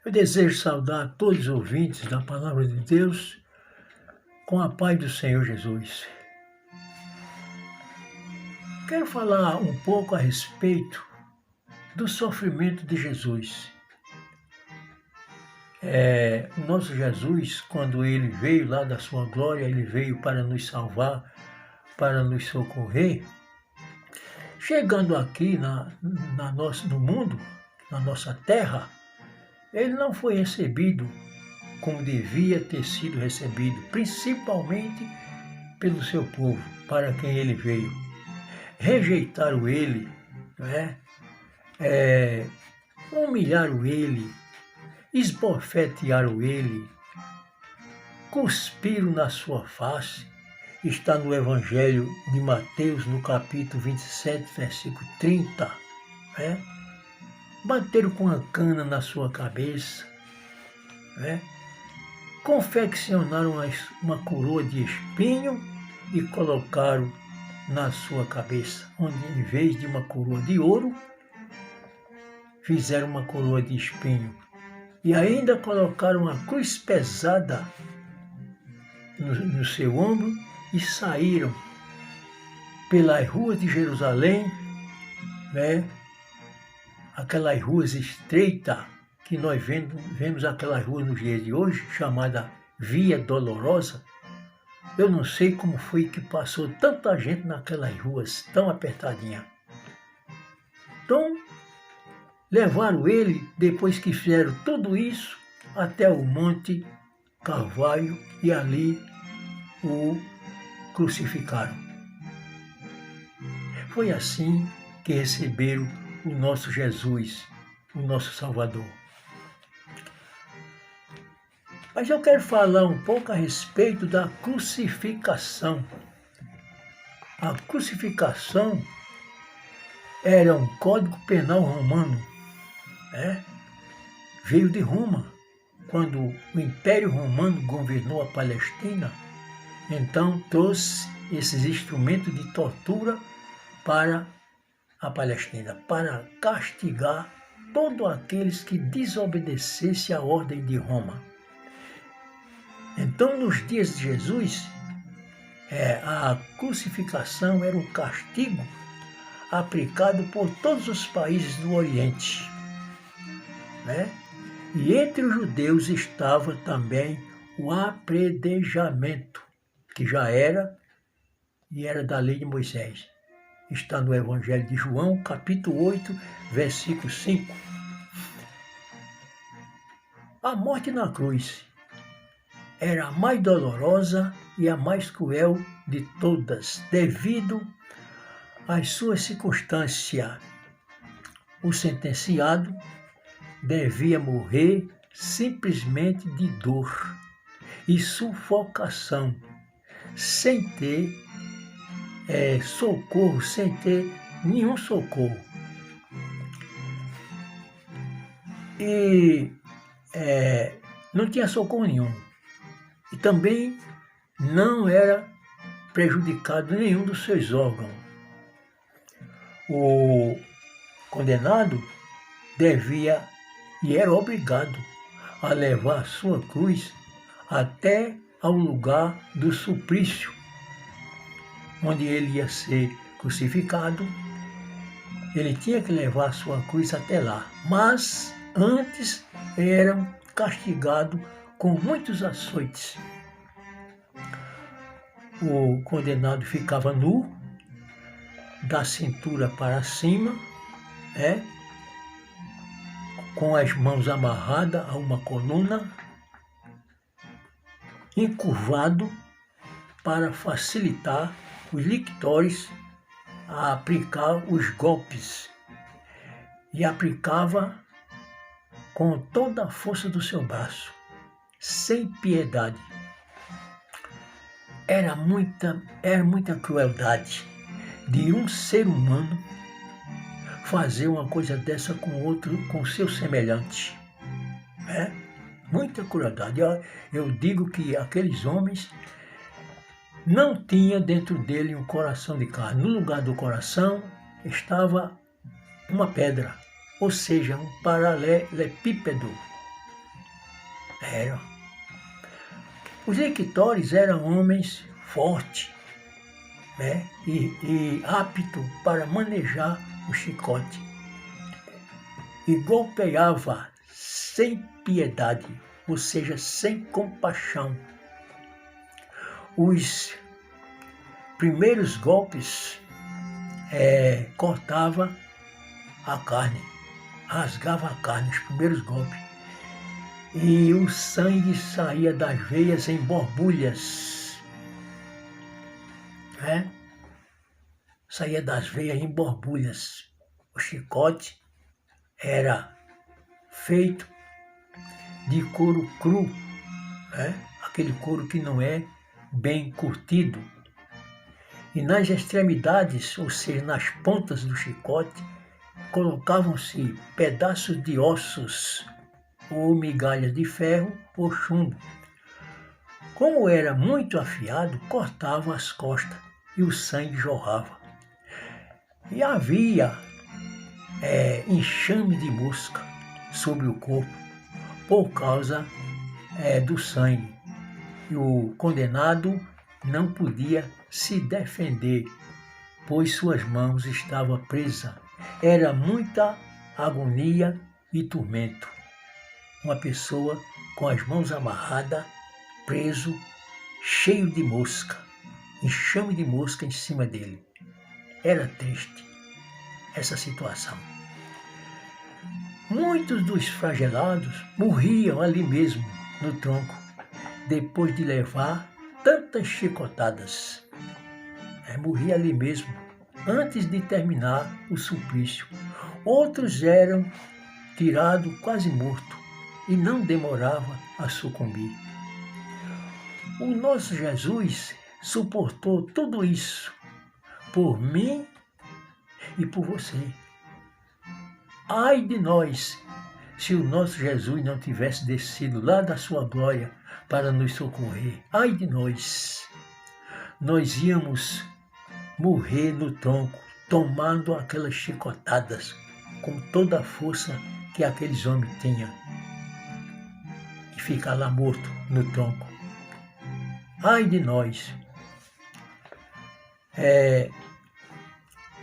Eu desejo saudar todos os ouvintes da Palavra de Deus com a paz do Senhor Jesus. Quero falar um pouco a respeito do sofrimento de Jesus. O nosso Jesus, quando ele veio lá da sua glória, ele veio para nos salvar, para nos socorrer. Chegando aqui no mundo, na nossa terra, ele não foi recebido como devia ter sido recebido, principalmente pelo seu povo, para quem ele veio. Rejeitaram ele, humilharam ele, esbofetearam ele, cuspiram na sua face. Está no Evangelho de Mateus, no capítulo 27, versículo 30. Bateram com a cana na sua cabeça. Confeccionaram uma coroa de espinho e colocaram na sua cabeça, onde em vez de uma coroa de ouro, fizeram uma coroa de espinho. E ainda colocaram uma cruz pesada no seu ombro e saíram pelas ruas de Jerusalém, aquelas ruas estreitas, que nós vemos aquelas ruas nos dias de hoje, chamada Via Dolorosa. Eu não sei como foi que passou tanta gente naquelas ruas tão apertadinhas. Então, levaram ele, depois que fizeram tudo isso, até o Monte Calvário e ali o crucificaram. Foi assim que receberam o nosso Jesus, o nosso Salvador. Mas eu quero falar um pouco a respeito da crucificação. A crucificação era um código penal romano, Veio de Roma. Quando o Império Romano governou a Palestina, então trouxe esses instrumentos de tortura para a Palestina, para castigar todos aqueles que desobedecessem à ordem de Roma. Então, nos dias de Jesus, a crucificação era um castigo aplicado por todos os países do Oriente. E entre os judeus estava também o apredejamento, que já era da lei de Moisés. Está no Evangelho de João, capítulo 8, versículo 5. A morte na cruz era a mais dolorosa e a mais cruel de todas, devido às suas circunstâncias. O sentenciado devia morrer simplesmente de dor e sufocação, sem ter socorro, sem ter nenhum socorro. E não tinha socorro nenhum. E também não era prejudicado nenhum dos seus órgãos. O condenado devia e era obrigado a levar a sua cruz até ao lugar do suplício, onde ele ia ser crucificado. Ele tinha que levar a sua cruz até lá, mas antes era castigado com muitos açoites. O condenado ficava nu, da cintura para cima, com as mãos amarradas a uma coluna, encurvado para facilitar os lictores a aplicar os golpes. E aplicava com toda a força do seu braço, sem piedade. Era muita crueldade de um ser humano fazer uma coisa dessa com seu semelhante. Muita crueldade. Eu digo que aqueles homens não tinham dentro dele um coração de carne. No lugar do coração estava uma pedra, ou seja, um paralelepípedo. Eram. Os lictores eram homens fortes, né? e aptos para manejar o chicote. E golpeava sem piedade, ou seja, sem compaixão. Os primeiros golpes cortava a carne, rasgava a carne, os primeiros golpes. E o sangue saía das veias em borbulhas. Né? Saía das veias em borbulhas. O chicote era feito de couro cru, né? Aquele couro que não é bem curtido. E nas extremidades, ou seja, nas pontas do chicote, colocavam-se pedaços de ossos, ou migalhas de ferro ou chumbo. Como era muito afiado, cortavam as costas e o sangue jorrava. E havia enxame de mosca sobre o corpo por causa do sangue. E o condenado não podia se defender, pois suas mãos estavam presas. Era muita agonia e tormento. Uma pessoa com as mãos amarradas, preso, cheio de mosca, enxame de mosca em cima dele. Era triste essa situação. Muitos dos flagelados morriam ali mesmo, no tronco, depois de levar tantas chicotadas. Morria ali mesmo, antes de terminar o suplício. Outros eram tirados quase mortos e não demorava a sucumbir. O nosso Jesus suportou tudo isso por mim e por você. Ai de nós, se o nosso Jesus não tivesse descido lá da sua glória para nos socorrer. Ai de nós, nós íamos morrer no tronco, tomando aquelas chicotadas com toda a força que aqueles homens tinham. E ficar lá morto no tronco. Ai de nós.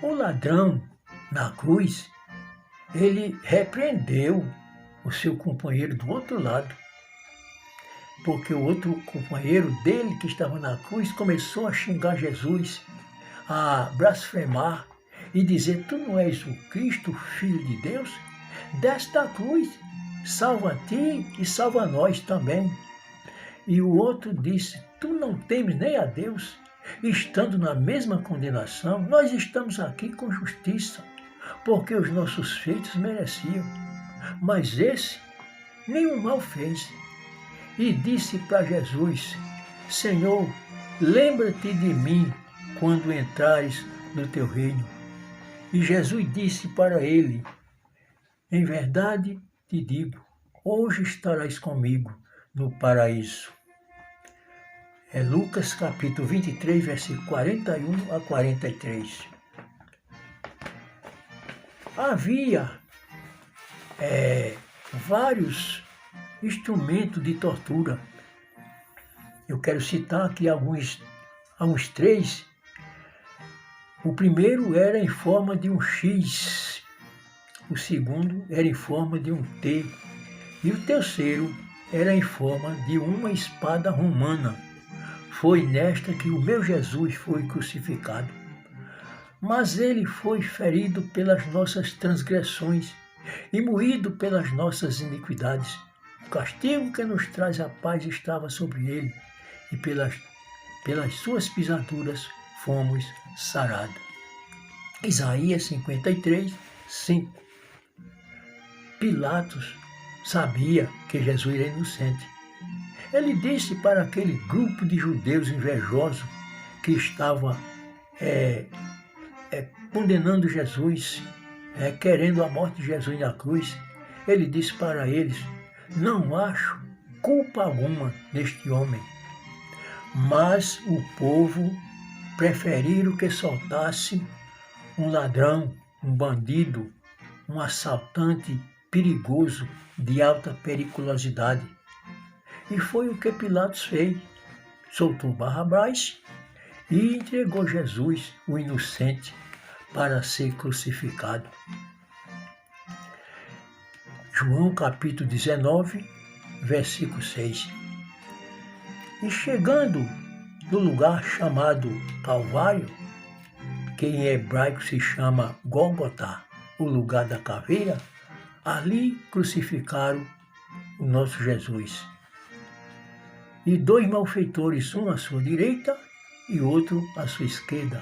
O ladrão na cruz, ele repreendeu o seu companheiro do outro lado, porque o outro companheiro dele que estava na cruz começou a xingar Jesus, a blasfemar e dizer: tu não és o Cristo, Filho de Deus? Desce da cruz, salva a ti e salva a nós também. E o outro disse: tu não temes nem a Deus? Estando na mesma condenação, nós estamos aqui com justiça, porque os nossos feitos mereciam. Mas esse nenhum mal fez. E disse para Jesus: Senhor, lembra-te de mim quando entrares no teu reino. E Jesus disse para ele: em verdade te digo, hoje estarás comigo no paraíso. É Lucas capítulo 23, versículo 41 a 43. Havia vários instrumentos de tortura. Eu quero citar aqui alguns três. O primeiro era em forma de um X, o segundo era em forma de um T e o terceiro era em forma de uma espada romana. Foi nesta que o meu Jesus foi crucificado. Mas ele foi ferido pelas nossas transgressões e moído pelas nossas iniquidades. O castigo que nos traz a paz estava sobre ele, e pelas suas pisaduras fomos sarados. Isaías 53, 5. Pilatos sabia que Jesus era inocente. Ele disse para aquele grupo de judeus invejosos que estava condenando Jesus, querendo a morte de Jesus na cruz, ele disse para eles: não acho culpa alguma neste homem. Mas o povo preferiram que soltasse um ladrão, um bandido, um assaltante perigoso de alta periculosidade. E foi o que Pilatos fez. Soltou Barrabás e entregou Jesus, o inocente, para ser crucificado. João capítulo 19, versículo 6. E chegando no lugar chamado Calvário, que em hebraico se chama Gólgota, o lugar da caveira, ali crucificaram o nosso Jesus. E 2 malfeitores, um à sua direita e outro à sua esquerda.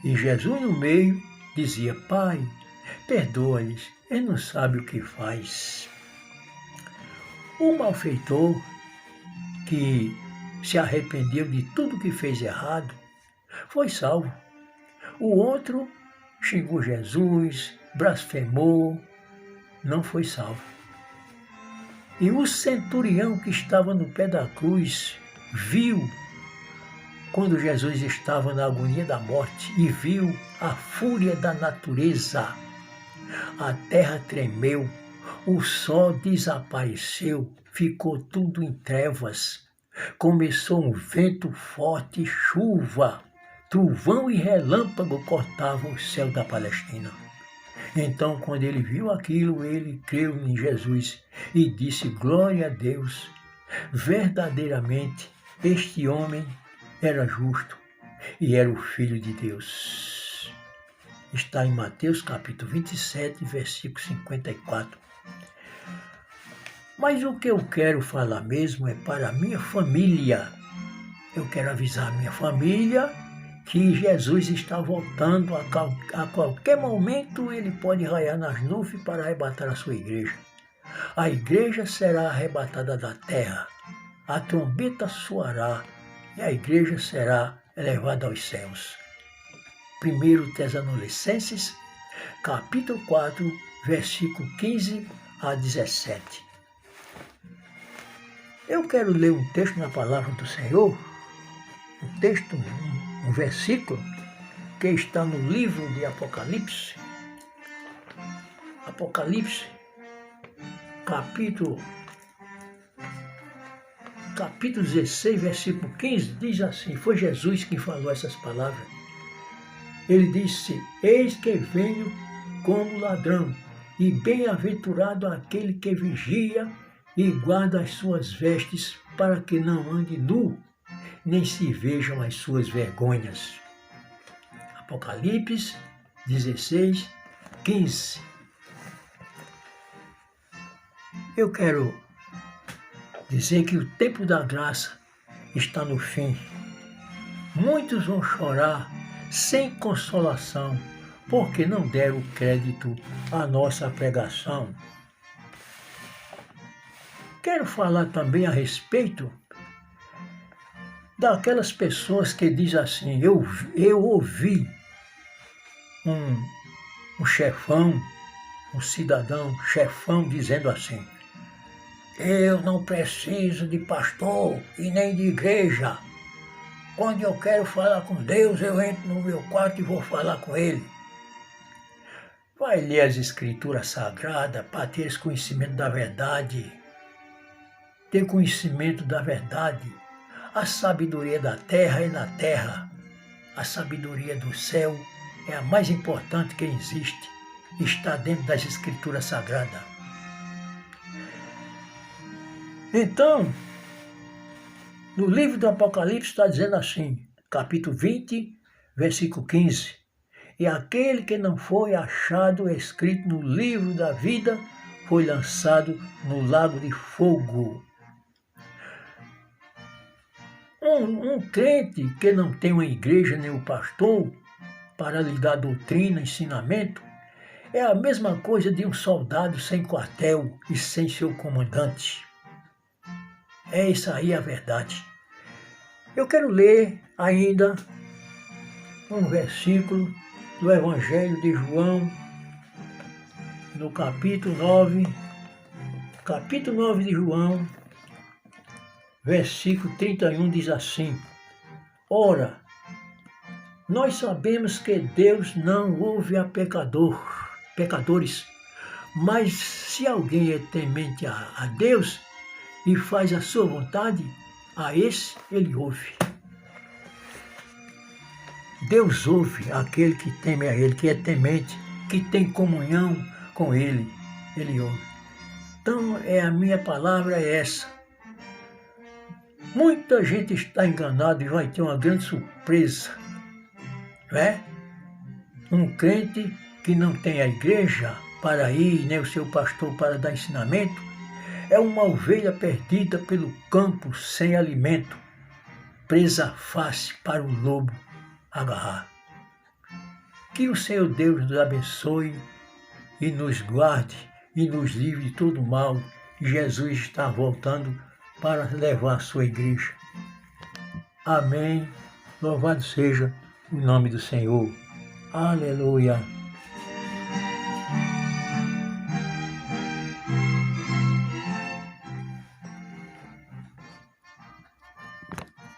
E Jesus no meio dizia: Pai, perdoa-lhes, ele não sabe o que faz. O malfeitor, que se arrependeu de tudo que fez errado, foi salvo. O outro xingou Jesus, blasfemou, não foi salvo. E o centurião que estava no pé da cruz viu, quando Jesus estava na agonia da morte, e viu a fúria da natureza. A terra tremeu, o sol desapareceu, ficou tudo em trevas. Começou um vento forte, chuva, trovão e relâmpago cortavam o céu da Palestina. Então, quando ele viu aquilo, ele creu em Jesus e disse: glória a Deus, verdadeiramente este homem era justo e era o Filho de Deus. Está em Mateus capítulo 27, versículo 54. Mas o que eu quero falar mesmo é para a minha família. Eu quero avisar a minha família que Jesus está voltando a qualquer momento. Ele pode raiar nas nuvens para arrebatar a sua igreja. A igreja será arrebatada da terra, a trombeta soará e a igreja será elevada aos céus. 1 Tessalonicenses, capítulo 4, versículo 15 a 17. Eu quero ler um texto na palavra do Senhor, um versículo que está no livro de Apocalipse. Apocalipse, capítulo 16, versículo 15, diz assim, foi Jesus quem falou essas palavras. Ele disse: eis que venho como ladrão, e bem-aventurado aquele que vigia e guarda as suas vestes, para que não ande nu, nem se vejam as suas vergonhas. Apocalipse 16, 15. Eu quero dizer que o tempo da graça está no fim. Muitos vão chorar sem consolação, porque não deram crédito à nossa pregação. Quero falar também a respeito daquelas pessoas que dizem assim: eu ouvi um chefão, um cidadão chefão dizendo assim: eu não preciso de pastor e nem de igreja. Quando eu quero falar com Deus, eu entro no meu quarto e vou falar com Ele. Vai ler as Escrituras Sagradas para ter esse conhecimento da verdade. Ter conhecimento da verdade. A sabedoria da terra é na terra. A sabedoria do céu é a mais importante que existe. Está dentro das Escrituras Sagradas. Então, no livro do Apocalipse está dizendo assim, capítulo 20, versículo 15. E aquele que não foi achado escrito no livro da vida foi lançado no lago de fogo. Um crente que não tem uma igreja nem um pastor para lhe dar doutrina, ensinamento, é a mesma coisa de um soldado sem quartel e sem seu comandante. É isso aí a verdade. Eu quero ler ainda um versículo do Evangelho de João, no capítulo 9 de João, versículo 31 diz assim: ora, nós sabemos que Deus não ouve a pecadores, mas se alguém é temente a Deus, e faz a sua vontade, a esse ele ouve. Deus ouve aquele que teme a ele, que é temente, que tem comunhão com ele, ele ouve. Então, a minha palavra é essa. Muita gente está enganada e vai ter uma grande surpresa, não é? Um crente que não tem a igreja para ir, nem o seu pastor para dar ensinamento, é uma ovelha perdida pelo campo sem alimento, presa fácil para o lobo agarrar. Que o Senhor Deus nos abençoe e nos guarde e nos livre de todo mal. Jesus está voltando para levar a sua igreja. Amém. Louvado seja o nome do Senhor. Aleluia.